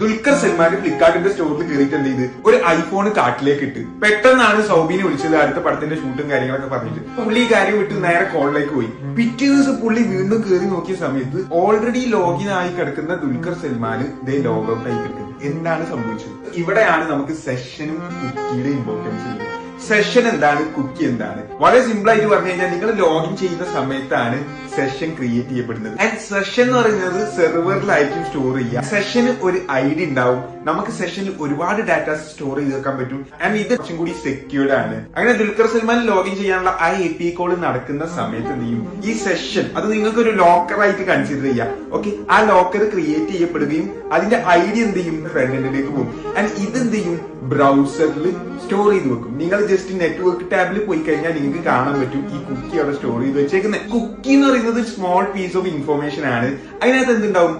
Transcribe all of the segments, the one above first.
ദുൽഖർ സൽമാൻ ഫ്ലിപ്കാർട്ടിന്റെ സ്റ്റോറിൽ കയറിയിട്ട് എന്ത് ചെയ്ത് ഒരു ഐഫോൺ കാട്ടിലേക്ക് ഇട്ട്. പെട്ടെന്നാണ് സൗബിനെ വിളിച്ചത് അടുത്ത പടത്തിന്റെ ഷൂട്ടും കാര്യങ്ങളൊക്കെ പറഞ്ഞിട്ട്. പുള്ളി ഈ കാര്യം വിട്ട് നേരെ കോളിലേക്ക് പോയി. പിറ്റേ ദിവസം പുള്ളി വീണ്ടും കയറി നോക്കിയ സമയത്ത് ഓൾറെഡി ലോഗിൻ ആയി കിടക്കുന്ന ദുൽഖർ സൽമാൻ ഇതേ ലോഗ് ഔട്ട് ആയി കിടക്കുന്നത്. എന്താണ് സംഭവിച്ചത്? ഇവിടെയാണ് നമുക്ക് സെഷനും കുക്കിയുടെ ഇമ്പോർട്ടൻസ് ഉള്ളത്. സെഷൻ എന്താണ്, കുക്കി എന്താണ്? വളരെ സിമ്പിൾ ആയിട്ട് പറഞ്ഞു കഴിഞ്ഞാൽ നിങ്ങൾ ലോഗിൻ ചെയ്യുന്ന സമയത്താണ് സെഷൻ ക്രിയേറ്റ് ചെയ്യപ്പെടുന്നത്. ആൻഡ് സെഷൻ എന്ന് പറയുന്നത് സെർവറിലായിരിക്കും സ്റ്റോർ ചെയ്യുക. സെഷന് ഒരു ഐഡി ഉണ്ടാവും. നമുക്ക് സെഷനിൽ ഒരുപാട് ഡാറ്റ സ്റ്റോർ ചെയ്ത് വെക്കാൻ പറ്റും. ആൻഡ് ഇത് കുറച്ചും കൂടി സെക്യൂർഡ് ആണ്. അങ്ങനെ ദുൽഖർ സൽമാൻ ലോഗിൻ ചെയ്യാനുള്ള ആ API കോൾ നടക്കുന്ന സമയത്ത് എന്ത് ചെയ്യും, ഈ സെഷൻ അത് നിങ്ങൾക്ക് ഒരു ലോക്കർ ആയിട്ട് കൺസിഡർ ചെയ്യാം. ഓക്കെ, ആ ലോക്കർ ക്രിയേറ്റ് ചെയ്യപ്പെടുകയും അതിന്റെ ഐഡി എന്ത് ചെയ്യും, ഫ്രണ്ട് എൻഡിലേക്ക് പോകും. ആൻഡ് ഇത് എന്ത് ചെയ്യും, ബ്രൗസറിൽ സ്റ്റോർ ചെയ്ത് വെക്കും. നിങ്ങൾ ജസ്റ്റ് നെറ്റ്വർക്ക് ടാബിൽ പോയി കഴിഞ്ഞാൽ നിങ്ങൾക്ക് കാണാൻ പറ്റും ഈ കുക്കി അവിടെ സ്റ്റോർ ചെയ്ത് വെച്ചേക്കുന്നത്. കുക്കി എന്ന് പറയുന്നത് സ്മോൾ പീസ് ഓഫ് ഇൻഫോർമേഷൻ ആണ്. അതിനകത്ത് എന്തുണ്ടാവും,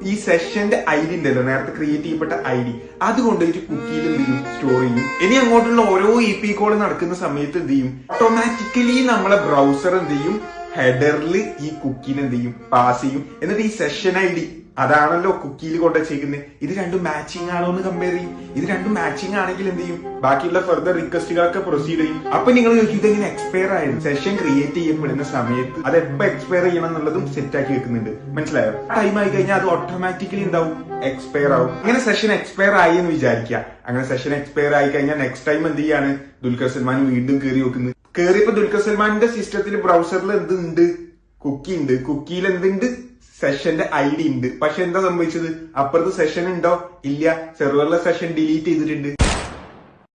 ഈ സെഷന്റെ ഐഡി ഉണ്ടല്ലോ, നേരത്തെ ക്രിയേറ്റ് ചെയ്യപ്പെട്ട ഐഡി, അത് കൊണ്ടുപോയിട്ട് കുക്കിയിൽ എന്ത് ചെയ്യും, സ്റ്റോർ ചെയ്യും. ഇനി അങ്ങോട്ടുള്ള ഓരോ API കോൾ നടക്കുന്ന സമയത്ത് എന്ത് ചെയ്യും, ഓട്ടോമാറ്റിക്കലി നമ്മളെ ബ്രൗസർ എന്ത് ചെയ്യും, ഹെഡറിൽ ഈ കുക്കിനെ എന്ത് ചെയ്യും, പാസ് ചെയ്യും. എന്നിട്ട് ഈ സെഷൻ ഐഡി അതാണല്ലോ കുക്കിയിൽ കൊണ്ടുവച്ചേക്കുന്നത്. ഇത് രണ്ടും മാച്ചിങ് ആണോ എന്ന് കമ്പയർ ചെയ്യും. ഇത് രണ്ടും മാച്ചിങ് ആണെങ്കിൽ എന്ത് ചെയ്യും, ബാക്കിയുള്ള ഫർദർ റിക്വസ്റ്റുകളൊക്കെ പ്രൊസീഡ് ചെയ്യും. അപ്പൊ നിങ്ങൾ ചോദിക്കും ഇതെങ്ങനെ എക്സ്പയർ ആയിരുന്നു? സെഷൻ ക്രിയേറ്റ് ചെയ്യപ്പെടുന്ന സമയത്ത് അത് എപ്പോ എക്സ്പയർ ചെയ്യണം എന്നുള്ളതും സെറ്റ് ആക്കി വെക്കുന്നുണ്ട്. മനസ്സിലായോ? ടൈം ആയി കഴിഞ്ഞാൽ അത് ഓട്ടോമാറ്റിക്കലി എന്താവും, എക്സ്പയർ ആവും. അങ്ങനെ സെഷൻ എക്സ്പയർ ആയി എന്ന് വിചാരിക്കുക. അങ്ങനെ സെഷൻ എക്സ്പയർ ആയി കഴിഞ്ഞാൽ നെക്സ്റ്റ് ടൈം എന്ത് ചെയ്യാണ്, ദുൽഖർ സൽമാൻ വീണ്ടും കയറി വെക്കുന്നത്. കയറിയപ്പോ ദുൽഖർ സൽമാന്റെ സിസ്റ്റത്തിൽ ബ്രൗസറിൽ എന്തുണ്ട്, കുക്കി ഉണ്ട്. കുക്കിയിൽ എന്തുണ്ട്, സെഷന്റെ ഐഡി ഉണ്ട്. പക്ഷെ എന്താ സംഭവിച്ചത്, അപ്പുറത്ത് സെഷൻ ഉണ്ടോ, ഇല്ല. സെർവറിലെ സെഷൻ ഡിലീറ്റ് ചെയ്തിട്ടുണ്ട്.